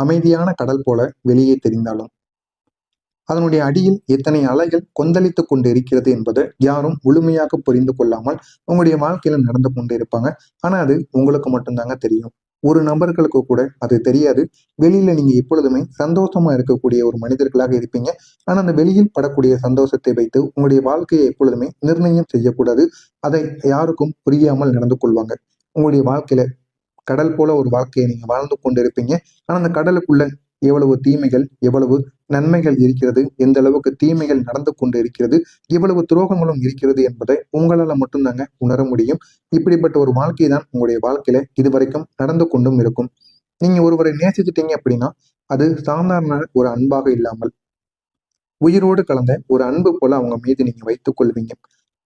அமைதியான கடல் போல வெளியே தெரிந்தாலும் அதனுடைய அடியில் எத்தனை அலைகள் கொந்தளித்துக் கொண்டு இருக்கிறது என்பதை யாரும் முழுமையாக புரிந்து கொள்ளாமல் உங்களுடைய வாழ்க்கையில நடந்து கொண்டு இருப்பாங்க. ஆனா அது உங்களுக்கு மட்டும்தாங்க தெரியும். ஒரு நபர்களுக்கு கூட அது தெரியாது. வெளியில நீங்க எப்பொழுதுமே சந்தோஷமா இருக்கக்கூடிய ஒரு மனிதர்களாக இருப்பீங்க. ஆனா அந்த வெளியில் படக்கூடிய சந்தோஷத்தை வைத்து உங்களுடைய வாழ்க்கையை எப்பொழுதுமே நிர்ணயம் செய்யக்கூடாது. அதை யாருக்கும் புரியாமல் நடந்து கொள்வாங்க. உங்களுடைய வாழ்க்கையில கடல் போல ஒரு வாழ்க்கையை நீங்க வாழ்ந்து கொண்டிருப்பீங்க. ஆனா அந்த கடலுக்குள்ள எவ்வளவு தீமைகள், எவ்வளவு நன்மைகள் இருக்கிறது, எந்த அளவுக்கு தீமைகள் நடந்து கொண்டு இருக்கிறது, எவ்வளவு துரோகங்களும் இருக்கிறது என்பதை உங்களால மட்டும்தாங்க உணர முடியும். இப்படிப்பட்ட ஒரு வாழ்க்கை தான் உங்களுடைய வாழ்க்கையில இதுவரைக்கும் நடந்து கொண்டும் இருக்கும். நீங்க ஒருவரை நேசிச்சிட்டீங்க அப்படின்னா அது சாதாரண ஒரு அன்பாக இல்லாமல் உயிரோடு கலந்த ஒரு அன்பு போல அவங்க மீது நீங்க வைத்துக் கொள்வீங்க.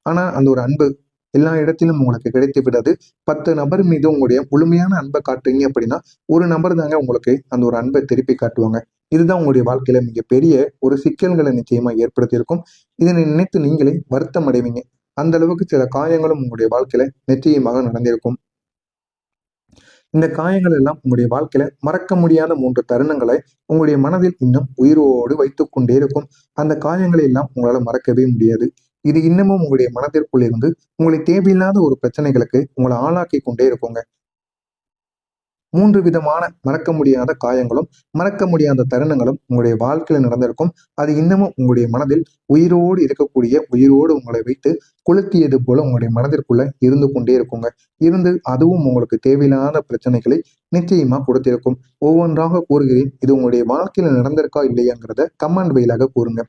ஆனா அந்த ஒரு அன்பு எல்லா இடத்திலும் உங்களுக்கு கிடைத்து விடாது. 10 நபர் மீது உங்களுடைய முழுமையான அன்பை காட்டுறீங்க அப்படின்னா ஒரு நபர் தாங்க உங்களுக்கு அந்த ஒரு அன்பை திருப்பி காட்டுவாங்க. இதுதான் உங்களுடைய வாழ்க்கையில மிகப்பெரிய ஒரு சிக்கல்களை நிச்சயமா ஏற்படுத்தியிருக்கும். இதனை நினைத்து நீங்களே வருத்தம் அடைவீங்க. அந்த அளவுக்கு சில காயங்களும் உங்களுடைய வாழ்க்கையில நிச்சயமாக நடந்திருக்கும். இந்த காயங்கள் எல்லாம் உங்களுடைய வாழ்க்கையில மறக்க முடியாத 3 தருணங்களை உங்களுடைய மனதில் இன்னும் உயிரோடு வைத்துக் கொண்டே இருக்கும். அந்த காயங்களை எல்லாம் உங்களால மறக்கவே முடியாது. இது இன்னமும் உங்களுடைய மனதிற்குள் இருந்து உங்களை தேவையில்லாத ஒரு பிரச்சனைகளுக்கு உங்களை ஆளாக்கி கொண்டே இருக்குங்க. 3 விதமான மறக்க முடியாத காயங்களும், மறக்க முடியாத தருணங்களும் உங்களுடைய வாழ்க்கையில நடந்திருக்கும். அது இன்னமும் உங்களுடைய மனதில் உயிரோடு இருக்கக்கூடிய, உயிரோடு உங்களை வைத்து கொளுத்தியது போல உங்களுடைய மனதிற்குள்ள இருந்து கொண்டே இருக்குங்க. இருந்து அதுவும் உங்களுக்கு தேவையில்லாத பிரச்சனைகளை நிச்சயமா கொடுத்திருக்கும். ஒவ்வொன்றாக கூறுகிறேன். இது உங்களுடைய வாழ்க்கையில நடந்திருக்கா இல்லையாங்கிறத கமெண்ட் வாயிலாக கூறுங்க.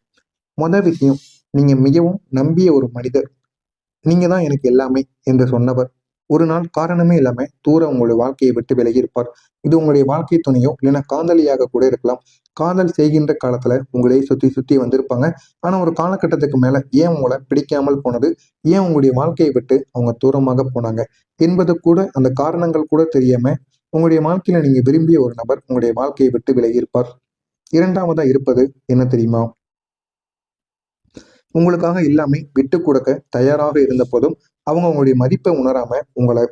விஷயம், நீங்க மிகவும் நம்பிய ஒரு மனிதர், நீங்க தான் எனக்கு எல்லாமே என்று சொன்னவர் ஒரு நாள் காரணமே இல்லாம தூர உங்களுடைய வாழ்க்கையை விட்டு விலகி இருப்பார். இது உங்களுடைய வாழ்க்கை துணையோ இல்லைன்னா காதலியாக கூட இருக்கலாம். காதல் செய்கின்ற காலத்துல உங்களே சுத்தி சுத்தி வந்திருப்பாங்க. ஆனா ஒரு காலகட்டத்துக்கு மேல ஏன் உங்களை பிடிக்காமல் போனது, ஏன் உங்களுடைய வாழ்க்கையை விட்டு அவங்க தூரமாக போனாங்க என்பது கூட அந்த காரணங்கள் கூட தெரியாம உங்களுடைய வாழ்க்கையில நீங்க விரும்பிய ஒரு நபர் உங்களுடைய வாழ்க்கையை விட்டு விலகி இருப்பார். இரண்டாவதா இருப்பது என்ன தெரியுமா? உங்களுக்காக எல்லாமே விட்டு கொடுக்க தயாராக இருந்த போதும் அவங்க உங்களுடைய மதிப்பை உணராம உங்களை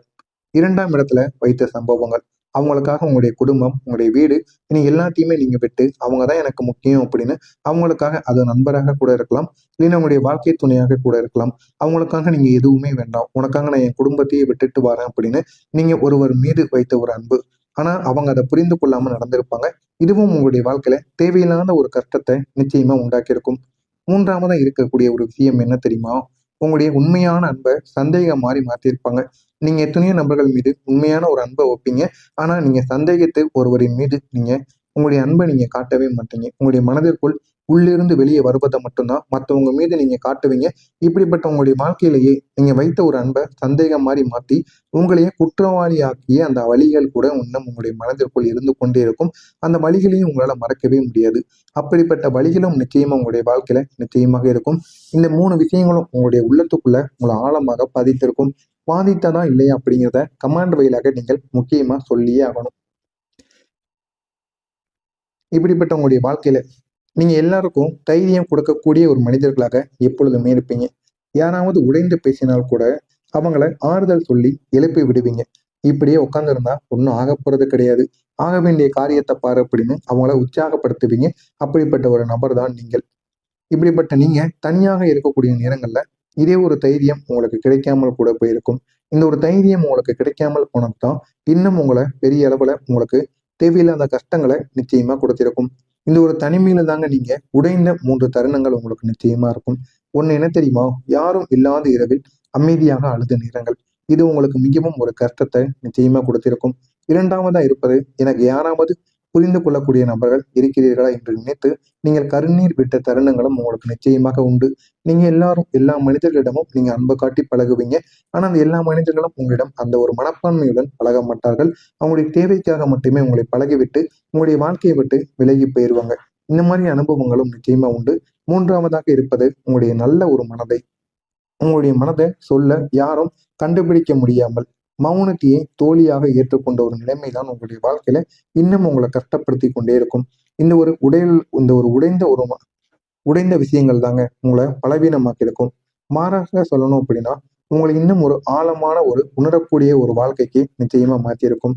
2ஆம் இடத்துல வைத்த சம்பவங்கள். அவங்களுக்காக உங்களுடைய குடும்பம், உங்களுடைய வீடு இனி எல்லாத்தையுமே நீங்க விட்டு அவங்க தான் எனக்கு முக்கியம் அப்படின்னு அவங்களுக்காக அது நண்பராக கூட இருக்கலாம். இல்லைன்னா உங்களுடைய வாழ்க்கை துணையாக கூட இருக்கலாம். அவங்களுக்காக நீங்க எதுவுமே வேண்டாம், உனக்காக நான் என் குடும்பத்தையே விட்டுட்டு வரேன் அப்படின்னு நீங்க ஒருவர் மீது வைத்த ஒரு அன்பு. ஆனா அவங்க அதை புரிந்து கொள்ளாம நடந்திருப்பாங்க. இதுவும் உங்களுடைய வாழ்க்கையில தேவையில்லாத ஒரு கஷ்டத்தை நிச்சயமா உண்டாக்கியிருக்கும். 3ஆவதா இருக்கக்கூடிய ஒரு விஷயம் என்ன தெரியுமா? உங்களுடைய உண்மையான அன்பை சந்தேகம் மாறி மாத்திருப்பாங்க. நீங்க எத்தனையோ நபர்கள் மீது உண்மையான ஒரு அன்பை வைப்பீங்க. ஆனா நீங்க சந்தேகித்து ஒருவரின் மீது நீங்க உங்களுடைய அன்பை நீங்க காட்டவே மாட்டீங்க. உங்களுடைய மனதிற்குள் உள்ளிருந்து வெளியே வருவதை மட்டும்தான் மற்றவங்க மீது நீங்க காட்டுவீங்க. இப்படிப்பட்ட உங்களுடைய வாழ்க்கையிலேயே நீங்க வைத்த ஒரு அன்பை சந்தேகம் மாதிரி மாத்தி உங்களையே குற்றவாளி ஆக்கிய அந்த வழிகள் கூட இன்னும் உங்களுடைய மனதிற்குள் இருந்து கொண்டே இருக்கும். அந்த வழிகளையும் உங்களால மறக்கவே முடியாது. அப்படிப்பட்ட வழிகளும் நிச்சயமா உங்களுடைய வாழ்க்கையில நிச்சயமாக இருக்கும். இந்த 3 விஷயங்களும் உங்களுடைய உள்ளத்துக்குள்ள உங்களை ஆழமாக பாதித்திருக்கும். பாதித்ததா இல்லையா அப்படிங்கிறத கமாண்ட் வழியாக நீங்கள் முக்கியமா சொல்லியே ஆகணும். இப்படிப்பட்ட உங்களுடைய வாழ்க்கையில நீங்க எல்லாருக்கும் தைரியம் கொடுக்கக்கூடிய ஒரு மனிதர்களாக எப்பொழுதுமே இருப்பீங்க. யாராவது உடைந்து பேசினால் கூட அவங்கள ஆறுதல் சொல்லி எழுப்பி விடுவீங்க. இப்படியே உட்கார்ந்துருந்தா ஒன்றும் ஆக போறது கிடையாது, ஆக வேண்டிய காரியத்தை பாரு அப்படின்னு அவங்கள உற்சாகப்படுத்துவீங்க. அப்படிப்பட்ட ஒரு நபர் தான் நீங்கள். இப்படிப்பட்ட நீங்க தனியாக இருக்கக்கூடிய நேரங்கள்ல இதே ஒரு தைரியம் உங்களுக்கு கிடைக்காமல் கூட போயிருக்கும். இந்த ஒரு தைரியம் உங்களுக்கு கிடைக்காமல் போனதுதான் இன்னும் உங்களை பெரிய அளவுல உங்களுக்கு தேவையில்லாத கஷ்டங்களை நிச்சயமா கொடுத்திருக்கும். இந்த ஒரு தனிமையில தாங்க நீங்க உடைந்த 3 தருணங்கள் உங்களுக்கு நிச்சயமா இருக்கும். ஒண்ணு என்ன தெரியுமா? யாரும் இல்லாத இரவில் அமைதியாக அழுத நேரங்கள். இது உங்களுக்கு மிகவும் ஒரு கஷ்டத்தை நிச்சயமா கொடுத்திருக்கும். இரண்டாவதா இருப்பது, எனக்கு யாராவது புரிந்து கொள்ளக்கூடிய நபர்கள் இருக்கிறீர்களா என்று நினைத்து நீங்கள் கருநீர் விட்ட தருணங்களும் உங்களுக்கு நிச்சயமாக உண்டு. நீங்க எல்லாரும் எல்லா மனிதர்களிடமும் நீங்க அன்பை காட்டி பழகுவீங்க. ஆனா அந்த எல்லா மனிதர்களும் உங்களிடம் அந்த ஒரு மனப்பான்மையுடன் பழக மாட்டார்கள். அவங்களுடைய தேவைக்காக மட்டுமே உங்களை பழகிவிட்டு உங்களுடைய வாழ்க்கையை விட்டு விலகி போயிருவாங்க. இந்த மாதிரி அனுபவங்களும் நிச்சயமா உண்டு. 3ஆவதாக இருப்பது உங்களுடைய நல்ல ஒரு மனதை, உங்களுடைய மனதை சொல்ல யாரும் கண்டுபிடிக்க முடியாமல் மௌனத்தையே தோழியாக ஏற்றுக்கொண்ட ஒரு நிலைமைதான் உங்களுடைய வாழ்க்கையில இன்னும் உங்களை கஷ்டப்படுத்தி கொண்டே இருக்கும். இந்த ஒரு உடைந்த விஷயங்கள் தாங்க உங்களை பலவீனமாக்கி இருக்கும். மாறாக சொல்லணும் அப்படின்னா உங்களை இன்னும் ஒரு ஆழமான ஒரு உணரக்கூடிய ஒரு வாழ்க்கைக்கு நிச்சயமா மாற்றியிருக்கும்.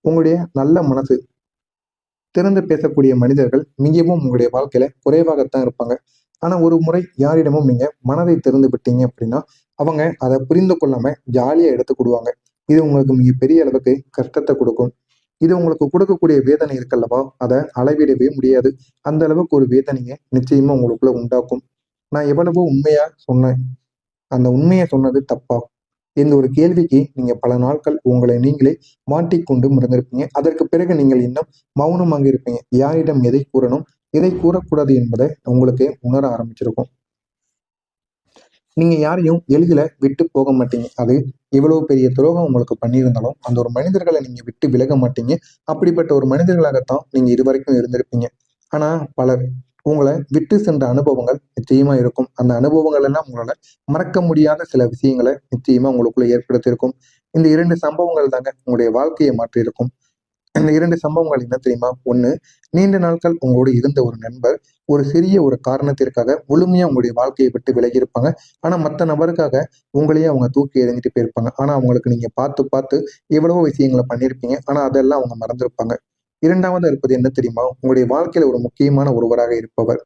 உங்களுடைய நல்ல மனசு திறந்து பேசக்கூடிய மனிதர்கள் மிகவும் உங்களுடைய வாழ்க்கையில குறைவாகத்தான் இருப்பாங்க. ஆனா ஒரு முறை யாரிடமும் நீங்க மனதை திறந்து விட்டீங்க அப்படின்னா அவங்க அதை புரிந்து கொள்ளாம ஜாலியா எடுத்துக்கிடுவாங்க. இது உங்களுக்கு மிகப்பெரிய அளவுக்கு கஷ்டத்தை கொடுக்கும். இது உங்களுக்கு கொடுக்கக்கூடிய வேதனை இருக்கல்லவா, அதை அளவிடவே முடியாது. அந்த அளவுக்கு ஒரு வேதனையை நிச்சயமா உங்களுக்குள்ள உண்டாக்கும். நான் எவ்வளவோ உண்மையா சொன்னேன். அந்த உண்மையை சொன்னது தப்பா? இந்த ஒரு கேள்விக்கு நீங்க பல நாட்கள் உங்களை நீங்களே மாட்டிக்கொண்டு இருந்திருப்பீங்க. அதற்கு பிறகு நீங்கள் இன்னும் மௌனமாக இருப்பீங்க. யாரிடம் எதை கூறணும், எதை கூறக்கூடாது என்பதை உங்களுக்கே உணர ஆரம்பிச்சிருக்கும். நீங்க யாரையும் எளிதில விட்டு போக மாட்டீங்க. அது எவ்வளவு பெரிய துரோகம் உங்களுக்கு பண்ணியிருந்தாலும், அந்த ஒரு மனிதர்களை நீங்க விட்டு விலக மாட்டீங்க. அப்படிப்பட்ட ஒரு மனிதர்களாகத்தான் நீங்க இதுவரைக்கும் இருந்திருப்பீங்க. ஆனா பலர் உங்களை விட்டு சென்ற அனுபவங்கள் நிச்சயமா இருக்கும். அந்த அனுபவங்கள் எல்லாம் உங்களால மறக்க முடியாத சில விஷயங்களை நிச்சயமா உங்களுக்குள்ள ஏற்படுத்தியிருக்கும். இந்த 2 சம்பவங்கள் தாங்க உங்களுடைய வாழ்க்கையை மாற்றியிருக்கும். இந்த 2 சம்பவங்கள் என்ன தெரியுமா? 1, நீண்ட நாட்கள் உங்களோடு இருந்த ஒரு நண்பர் ஒரு சிறிய ஒரு காரணத்திற்காக முழுமையா உங்களுடைய வாழ்க்கையை விட்டு விலகி இருப்பாங்க. ஆனா மத்த நபருக்காக உங்களையே அவங்க தூக்கி எறிஞ்சிட்டு போயிருப்பாங்க. ஆனா அவங்களுக்கு நீங்க பார்த்து பார்த்து எவ்வளவோ விஷயங்கள பண்ணியிருப்பீங்க. ஆனா அதெல்லாம் அவங்க மறந்திருப்பாங்க. 2வது இருப்பது என்ன தெரியுமா? உங்களுடைய வாழ்க்கையில ஒரு முக்கியமான ஒருவராக இருப்பவர்.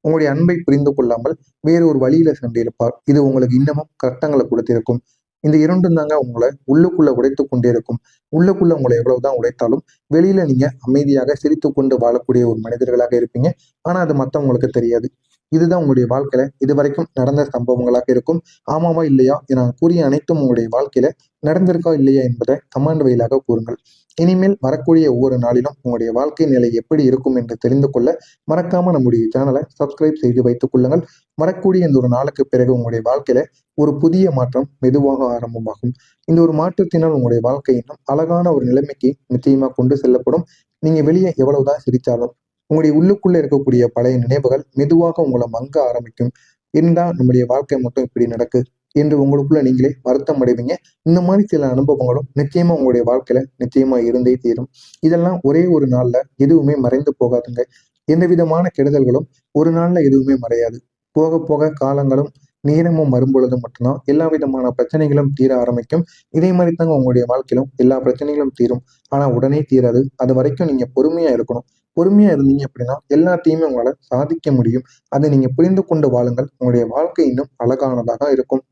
உங்களுடைய அன்பை புரிந்து கொள்ளாமல் வேறு ஒரு வழியில சென்றிருப்பார். இது உங்களுக்கு இன்னமும் கஷ்டங்களை கொடுத்திருக்கும். இந்த 2ம் தாங்க உங்களை உள்ளுக்குள்ள உடைத்துக் கொண்டே இருக்கும். உள்ளுக்குள்ள உங்களை எவ்வளவுதான் உடைத்தாலும், வெளியில நீங்க அமைதியாக சிரித்துக் கொண்டு வாழக்கூடிய ஒரு மனிதர்களாக இருப்பீங்க. ஆனா அது மத்தவங்களுக்கு தெரியாது. இதுதான் உங்களுடைய வாழ்க்கையில இதுவரைக்கும் நடந்த சம்பவங்களாக இருக்கும். ஆமாவா இல்லையா? நான் கூறிய அனைத்தும் உங்களுடைய வாழ்க்கையில நடந்திருக்கா இல்லையா என்பதை கமெண்ட் வாயிலாக கூறுங்கள். இனிமேல் வரக்கூடிய ஒவ்வொரு நாளிலும் உங்களுடைய வாழ்க்கை நிலை எப்படி இருக்கும் என்று தெரிந்து கொள்ள மறக்காம நம்முடைய சேனலை சப்ஸ்கிரைப் செய்து வைத்துக் கொள்ளுங்கள். வரக்கூடிய இந்த ஒரு நாளுக்கு பிறகு உங்களுடைய வாழ்க்கையில ஒரு புதிய மாற்றம் மெதுவாக ஆரம்பமாகும். இந்த ஒரு மாற்றத்தினால் உங்களுடைய வாழ்க்கை இன்னும் அழகான ஒரு நிலைமைக்கு நிச்சயமா கொண்டு செல்லப்படும். நீங்க வெளியே எவ்வளவுதான் சிரித்தாலும் உங்களுடைய உள்ளுக்குள்ள இருக்கக்கூடிய பழைய நினைவுகள் மெதுவாக உங்களை மங்க ஆரம்பிக்கும். என்னடா நம்முடைய வாழ்க்கை மட்டும் இப்படி நடக்கு என்று உங்களுக்குள்ள நீங்களே வருத்தம் அடைவீங்க. இந்த மாதிரி சில அனுபவங்களும் நிச்சயமா உங்களுடைய வாழ்க்கையில நிச்சயமா இருந்தே தீரும். இதெல்லாம் ஒரே ஒரு நாள்ல எதுவுமே மறைந்து போகாதுங்க. எந்த விதமான கெடுதல்களும் ஒரு நாள்ல எதுவுமே மறையாது. போக போக காலங்களும் நேரமும் வரும்பொழுது மட்டும்தான் எல்லா விதமான பிரச்சனைகளும் தீர ஆரம்பிக்கும். இதே மாதிரி தாங்க உங்களுடைய வாழ்க்கையிலும் எல்லா பிரச்சனைகளும் தீரும். ஆனா உடனே தீராது. அது வரைக்கும் நீங்க பொறுமையா இருக்கணும். பொறுமையா இருந்தீங்க அப்படின்னா எல்லாத்தையுமே உங்களால சாதிக்க முடியும். அதை நீங்க புரிந்து கொண்டு வாழுங்கள். உங்களுடைய வாழ்க்கை இன்னும் அழகானதாக இருக்கும்.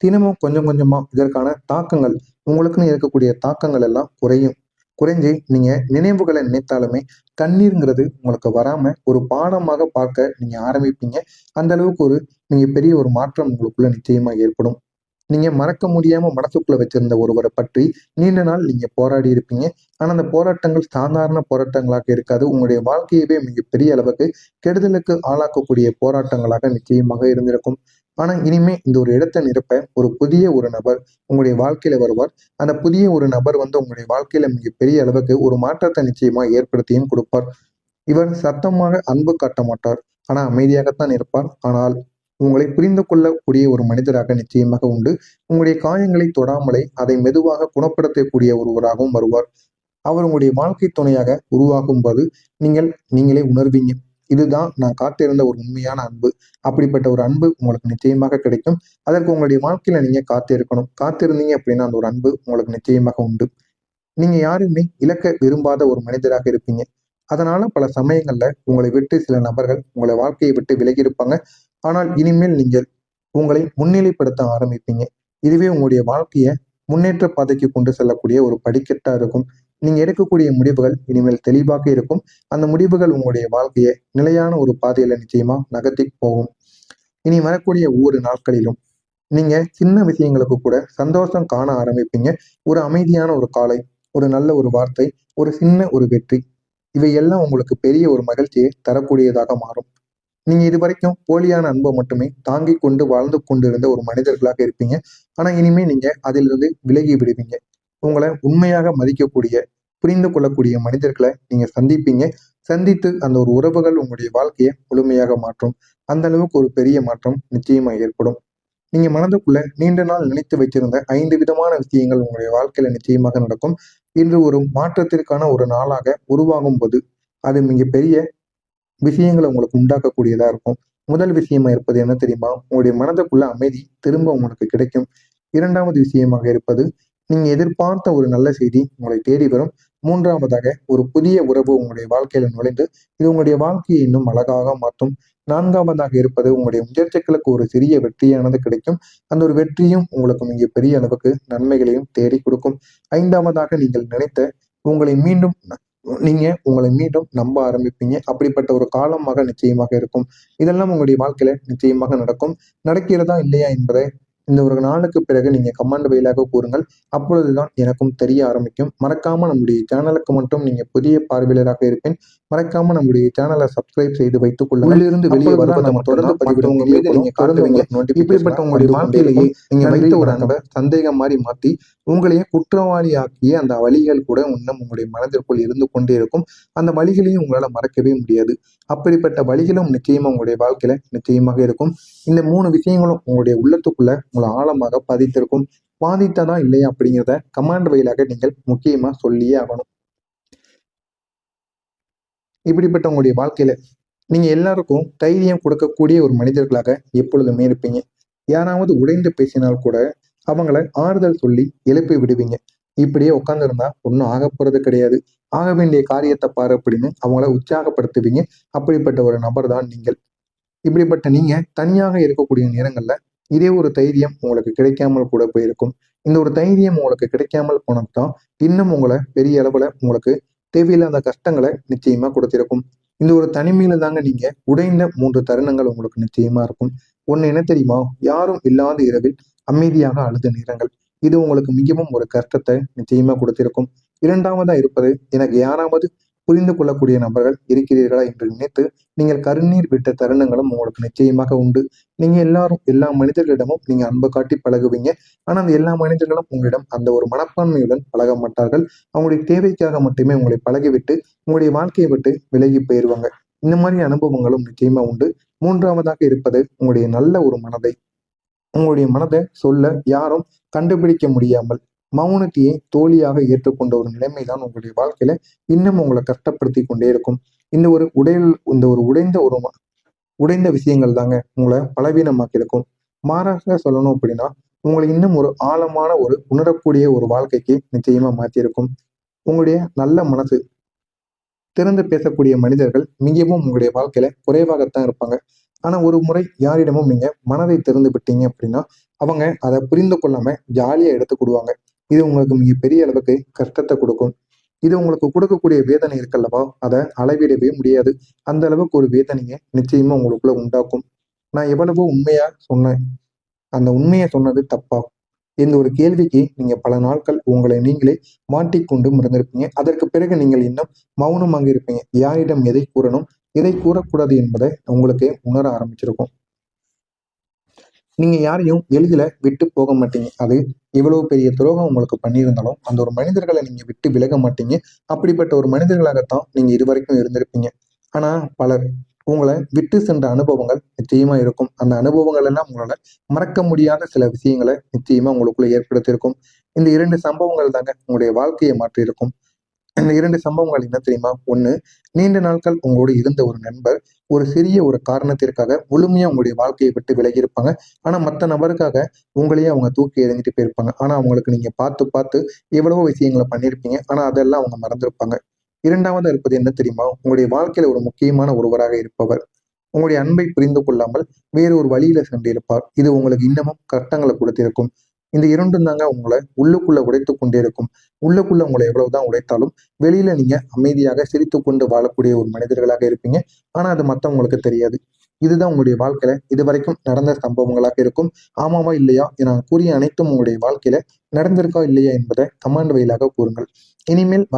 தினமும் கொஞ்சம் கொஞ்சமா இதற்கான தாக்கங்கள் உங்களுக்குன்னு இருக்கக்கூடிய தாக்கங்கள் எல்லாம் குறையும். குறைஞ்சு நீங்க நினைவுகளை நினைத்தாலுமே கண்ணீர்ங்கிறது உங்களுக்கு வராம ஒரு பாடமாக பார்க்க நீங்க ஆரம்பிப்பீங்க. அந்த அளவுக்கு ஒரு பெரிய ஒரு மாற்றம் உங்களுக்குள்ள நிச்சயமா ஏற்படும். நீங்க மறக்க முடியாம மனசுக்குள்ள வச்சிருந்த ஒருவரை பற்றி நீண்ட நாள் நீங்க போராடி இருப்பீங்க. ஆனா அந்த போராட்டங்கள் சாதாரண போராட்டங்களாக இருக்காது. உங்களுடைய வாழ்க்கையவே மிகப்பெரிய அளவுக்கு கெடுதலுக்கு ஆளாக்கக்கூடிய போராட்டங்களாக நிச்சயமாக இருந்திருக்கும். ஆனா இனிமே இந்த ஒரு இடத்தை நிரப்ப ஒரு புதிய ஒரு நபர் உங்களுடைய வாழ்க்கையில வருவார். அந்த புதிய ஒரு நபர் வந்து உங்களுடைய வாழ்க்கையில மிகப்பெரிய அளவுக்கு ஒரு மாற்றத்தை நிச்சயமா ஏற்படுத்தியும் கொடுப்பார். இவர் சத்தமாக அன்பு காட்ட மாட்டார். ஆனா அமைதியாகத்தான் இருப்பார். ஆனால் உங்களை புரிந்து கொள்ளக்கூடிய ஒரு மனிதராக நிச்சயமாக உண்டு. உங்களுடைய காயங்களை தொடாமலே அதை மெதுவாக குணப்படுத்தக்கூடிய ஒருவராகவும் வருவார். அவர் உங்களுடைய வாழ்க்கை துணையாக உருவாகும் போது நீங்களே உணர்வீங்க. இதுதான் நான் காத்திருந்த ஒரு உண்மையான அன்பு. அப்படிப்பட்ட ஒரு அன்பு உங்களுக்கு நிச்சயமாக கிடைக்கும். அதற்கு உங்களுடைய வாழ்க்கையில நீங்க காத்திருக்கணும். காத்திருந்தீங்க அப்படின்னா அந்த ஒரு அன்பு உங்களுக்கு நிச்சயமாக உண்டு. நீங்க யாருமே இழக்க விரும்பாத ஒரு மனிதராக இருப்பீங்க. அதனால பல சமயங்கள்ல உங்களை விட்டு சில நபர்கள் உங்களை வாழ்க்கையை விட்டு விலகி இருப்பாங்க. ஆனால் இனிமேல் நீங்கள் உங்களை முன்னிலைப்படுத்த ஆரம்பிப்பீங்க. இதுவே உங்களுடைய வாழ்க்கைய முன்னேற்ற பாதைக்கு கொண்டு செல்லக்கூடிய ஒரு படிக்கட்டா இருக்கும். நீங்க எடுக்கக்கூடிய முடிவுகள் இனிமேல் தெளிவாக இருக்கும். அந்த முடிவுகள் உங்களுடைய வாழ்க்கையை நிலையான ஒரு பாதையில நிச்சயமா நகர்த்தி போகும். இனி வரக்கூடிய ஒவ்வொரு நாட்களிலும் நீங்க சின்ன விஷயங்களுக்கு கூட சந்தோஷம் காண ஆரம்பிப்பீங்க. ஒரு அமைதியான ஒரு காலை, ஒரு நல்ல ஒரு வார்த்தை, ஒரு சின்ன ஒரு வெற்றி, இவை எல்லாம் உங்களுக்கு பெரிய ஒரு மகிழ்ச்சியை தரக்கூடியதாக மாறும். நீங்க இதுவரைக்கும் போலியான அன்பை மட்டுமே தாங்கிக் கொண்டு வாழ்ந்து கொண்டிருந்த ஒரு மனிதர்களாக இருப்பீங்க. ஆனா இனிமே நீங்க அதிலிருந்து விலகி விடுவீங்க. உங்களை உண்மையாக மதிக்கக்கூடிய, புரிந்து கொள்ளக்கூடிய மனிதர்களை நீங்க சந்திப்பீங்க. சந்தித்து அந்த ஒரு உறவுகள் உங்களுடைய வாழ்க்கையை முழுமையாக மாற்றும். அந்த அளவுக்கு ஒரு பெரிய மாற்றம் நிச்சயமா ஏற்படும். நீங்க மனதுக்குள்ள நீண்ட நாள் நினைத்து வைத்திருந்த 5 விதமான விஷயங்கள் உங்களுடைய வாழ்க்கையில நிச்சயமாக நடக்கும். இன்று ஒரு மாற்றத்திற்கான ஒரு நாளாக உருவாகும் போது அது மிகப்பெரிய விஷயங்களை உங்களுக்கு உண்டாக்கக்கூடியதா இருக்கும். முதல் விஷயமா இருப்பது என்ன தெரியுமா? உங்களுடைய மனதுக்குள்ள அமைதி திரும்ப உங்களுக்கு கிடைக்கும். 2வது விஷயமாக இருப்பது நீங்க எதிர்பார்த்த ஒரு நல்ல செய்தி உங்களை தேடி வரும். மூன்றாவதாக ஒரு புதிய உறவு உங்களுடைய வாழ்க்கையில நுழைந்து இது உங்களுடைய வாழ்க்கையை இன்னும் அழகாக மாற்றும். நான்காவதாக இருப்பது உங்களுடைய முயற்சிகளுக்கு ஒரு சிறிய வெற்றியானது கிடைக்கும். அந்த ஒரு வெற்றியும் உங்களுக்கு மிகப்பெரிய அளவுக்கு நன்மைகளையும் தேடி கொடுக்கும். ஐந்தாவதாக நீங்க உங்களை மீண்டும் நம்ப ஆரம்பிப்பீங்க. அப்படிப்பட்ட ஒரு காலமாக நிச்சயமாக இருக்கும். இதெல்லாம் உங்களுடைய வாழ்க்கையில நிச்சயமாக நடக்கும். நடக்கிறதா இல்லையா என்பதை இந்த ஒரு நாளுக்கு பிறகு நீங்க கமெண்ட் வாயிலாக கூறுங்கள். அப்பொழுதுதான் எனக்கும் தெரிய ஆரம்பிக்கும். மறக்காம நம்முடைய சேனலுக்கு மட்டும் நீங்க புதிய பார்வையாளராக இருப்பேன். மறக்காம நம்முடைய சேனலை சப்ஸ்கிரைப் செய்து வைத்துக் கொள்ளுங்கள். உள்ளிருந்து வெளியே வருவதை தொடர்ந்து பதிவிடுங்க மீது நீங்க காட்டுவீங்க. இப்படிப்பட்ட உங்களுடைய வாழ்க்கையிலேயே நீங்க வைத்த ஒரு அன்பை சந்தேகம் மாதிரி மாத்தி உங்களையே குற்றவாளி ஆக்கிய அந்த வழிகள் கூட இன்னும் உங்களுடைய மனதிற்குள் இருந்து கொண்டே இருக்கும். அந்த வழிகளையும் உங்களால மறக்கவே முடியாது. அப்படிப்பட்ட வழிகளும் நிச்சயமா உங்களுடைய வாழ்க்கையில நிச்சயமாக இருக்கும். இந்த 3 விஷயங்களும் உங்களுடைய உள்ளத்துக்குள்ள உங்களை ஆழமாக பாதித்திருக்கும். பாதித்ததா இல்லையா அப்படிங்கிறத கமாண்ட் வாயிலாக நீங்கள் முக்கியமா சொல்லியே ஆகணும். இப்படிப்பட்ட உங்களுடைய வாழ்க்கையில நீங்க எல்லாருக்கும் தைரியம் கொடுக்கக்கூடிய ஒரு மனிதர்களாக எப்பொழுதுமே இருப்பீங்க. யாராவது உடைந்து பேசினால் கூட அவங்கள ஆறுதல் சொல்லி எழுப்பி விடுவீங்க. இப்படியே உட்கார்ந்துருந்தா ஒன்றும் ஆக போறது கிடையாது, ஆக வேண்டிய காரியத்தை பாரு அப்படின்னு அவங்கள உற்சாகப்படுத்துவீங்க. அப்படிப்பட்ட ஒரு நபர் தான் நீங்கள். இப்படிப்பட்ட நீங்க தனியாக இருக்கக்கூடிய நேரங்கள்ல இதே ஒரு தைரியம் உங்களுக்கு கிடைக்காமல் கூட போயிருக்கும். இந்த ஒரு தைரியம் உங்களுக்கு கிடைக்காமல் போனதுதான் இன்னும் உங்களை பெரிய அளவுல உங்களுக்கு தேவையில்லாத கஷ்டங்களை நிச்சயமா கொடுத்திருக்கும். இந்த ஒரு தனிமையில தாங்க நீங்க உடைந்த 3 தருணங்கள் உங்களுக்கு நிச்சயமா இருக்கும். ஒண்ணு என்ன தெரியுமா? யாரும் இல்லாத இரவில் அமைதியாக அழுத நேரங்கள். இது உங்களுக்கு மிகவும் ஒரு கஷ்டத்தை நிச்சயமா கொடுத்திருக்கும். இரண்டாவதா இருப்பது, எனக்கு யாராவது புரிந்து கொள்ளக்கூடிய நபர்கள் இருக்கிறீர்களா என்று நினைத்து நீங்கள் கருநீர் விட்ட தருணங்களும் உங்களுக்கு நிச்சயமாக உண்டு. நீங்க எல்லா மனிதர்களிடமும் நீங்க அன்பு காட்டி பழகுவீங்க. ஆனா அந்த எல்லா மனிதர்களும் உங்களிடம் அந்த ஒரு மனப்பான்மையுடன் பழக மாட்டார்கள். அவங்களுடைய தேவைக்காக மட்டுமே உங்களை பழகிவிட்டு உங்களுடைய வாழ்க்கையை விட்டு விலகி போயிருவாங்க. இந்த மாதிரி அனுபவங்களும் நிச்சயமா உண்டு. மூன்றாவதாக இருப்பது உங்களுடைய மனதை சொல்ல யாரும் கண்டுபிடிக்க முடியாமல் மௌனத்தையே தோழியாக ஏற்றுக்கொண்ட ஒரு நிலைமைதான் உங்களுடைய வாழ்க்கையில இன்னும் உங்களை கஷ்டப்படுத்தி கொண்டே இருக்கும். இந்த ஒரு உடைந்த விஷயங்கள் தாங்க உங்களை பலவீனமாக்கி இருக்கும். மாறாக சொல்லணும் அப்படின்னா உங்களை இன்னும் ஒரு ஆழமான ஒரு உணரக்கூடிய ஒரு வாழ்க்கைக்கு நிச்சயமா மாற்றியிருக்கும். உங்களுடைய நல்ல மனசு திறந்து பேசக்கூடிய மனிதர்கள் மிகவும் உங்களுடைய வாழ்க்கையில குறைவாகத்தான் இருப்பாங்க. ஆனா ஒரு முறை யாரிடமும் நீங்க மனதை திறந்து விட்டீங்க அப்படின்னா அவங்க அதை புரிந்து கொள்ளாம ஜாலியா எடுத்துக்கிடுவாங்க. இது உங்களுக்கு மிகப்பெரிய அளவுக்கு கஷ்டத்தை கொடுக்கும். இது உங்களுக்கு கொடுக்கக்கூடிய வேதனை இருக்கல்லவா, அதை அளவிடவே முடியாது. அந்த அளவுக்கு ஒரு வேதனையை நிச்சயமா உங்களுக்குள்ள உண்டாக்கும். நான் எவ்வளவோ உண்மையா சொன்னேன், அந்த உண்மையை சொன்னது தப்பா? இந்த ஒரு கேள்விக்கு நீங்க பல நாட்கள் உங்களை நீங்களே மாட்டிக்கொண்டு இருந்திருப்பீங்க. அதற்கு பிறகு நீங்கள் இன்னும் மௌனமாக இருப்பீங்க. யாரிடம் எதை கூறணும், எதை கூறக்கூடாது என்பதை உங்களுக்கே உணர ஆரம்பிச்சிருக்கும். நீங்க யாரையும் எளிதில விட்டு போக மாட்டீங்க. அது இவ்வளவு பெரிய துரோகம் உங்களுக்கு பண்ணியிருந்தாலும் அந்த ஒரு மனிதர்களை நீங்க விட்டு விலக மாட்டீங்க. அப்படிப்பட்ட ஒரு மனிதர்களாகத்தான் நீங்க இதுவரைக்கும் இருந்திருப்பீங்க. ஆனா பலர் உங்களை விட்டு சென்ற அனுபவங்கள் நிச்சயமா இருக்கும். அந்த அனுபவங்கள் எல்லாம் உங்களால மறக்க முடியாத சில விஷயங்களை நிச்சயமா உங்களுக்குள்ள ஏற்படுத்தியிருக்கும். இந்த 2 சம்பவங்கள் தாங்க உங்களுடைய வாழ்க்கையை மாற்றியிருக்கும். இந்த 2 சம்பவங்கள் என்ன தெரியுமா? ஒண்ணு, நீண்ட நாட்கள் உங்களோடு இருந்த ஒரு நண்பர் ஒரு சிறிய ஒரு காரணத்திற்காக முழுமையா உங்களுடைய வாழ்க்கையை விட்டு விலகி இருப்பாங்க. ஆனா மத்த நபருக்காக உங்களையே அவங்க தூக்கி எறிஞ்சிட்டு போயிருப்பாங்க. ஆனா அவங்களுக்கு நீங்க பார்த்து பார்த்து எவ்வளவோ விஷயங்களை பண்ணியிருப்பீங்க. ஆனா அதெல்லாம் அவங்க மறந்திருப்பாங்க. இரண்டாவது இருப்பது என்ன தெரியுமா? உங்களுடைய வாழ்க்கையில ஒரு முக்கியமான ஒருவராக இருப்பவர் உங்களுடைய அன்பை புரிந்து கொள்ளாமல் வேறு ஒரு வழியில சென்றிருப்பார். இது உங்களுக்கு இன்னமும் கஷ்டங்களை கொடுத்திருக்கும். இந்த 2ம் தாங்க உங்களை உள்ளுக்குள்ள உடைத்துக் கொண்டே இருக்கும். உள்ளுக்குள்ள உங்களை எவ்வளவுதான் உடைத்தாலும் வெளியில நீங்க அமைதியாக சிரித்து கொண்டு வாழக்கூடிய ஒரு மனிதர்களாக இருப்பீங்க. ஆனா அது மத்தவங்களுக்கு தெரியாது. இதுதான் உங்களுடைய வாழ்க்கையில இதுவரைக்கும் நடந்த சம்பவங்களாக இருக்கும். ஆமாவா இல்லையா? நான் கூறிய அனைத்தும் உங்களுடைய வாழ்க்கையில நடந்திருக்கா இல்லையா என்பதை கமெண்ட் வாயிலாக கூறுங்கள். இனிமேல்